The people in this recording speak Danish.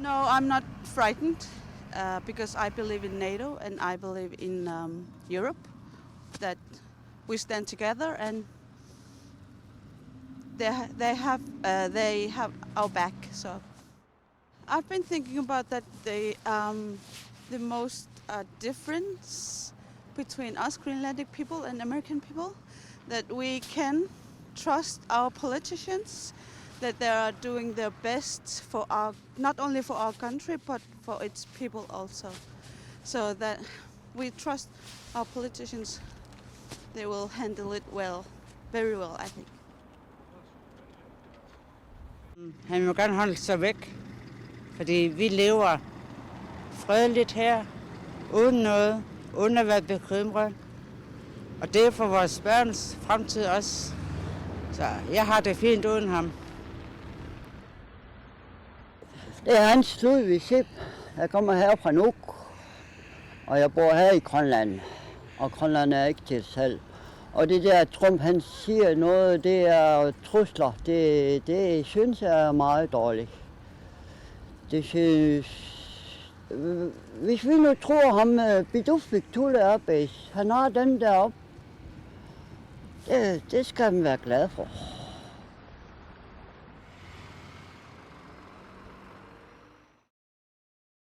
No, I'm not frightened because I believe in NATO and I believe in Europe, that we stand together and they have our back. So I've been thinking about that the most difference between us Greenlandic people and American people, that we can trust our politicians, that they are doing their best for our, not only for our country but for its people also. So that we trust our politicians, they will handle it well, very well, I think. Han må gerne holde sig væk, fordi vi lever fredeligt her, uden noget, uden at være bekymret. Og det er for vores børns fremtid også. Så jeg har det fint uden ham. Det er Hans Ludvig Sip. Jeg kommer her fra Nuuk, og jeg bor her i Grønland. Og Grønland er ikke til salg. Og det der Trump, han siger noget, det er trusler. Det synes jeg er meget dårligt. Det synes... Hvis vi nu tror ham, Bidufik Tulle Abbas, han har den deroppe. Det skal man være glad for.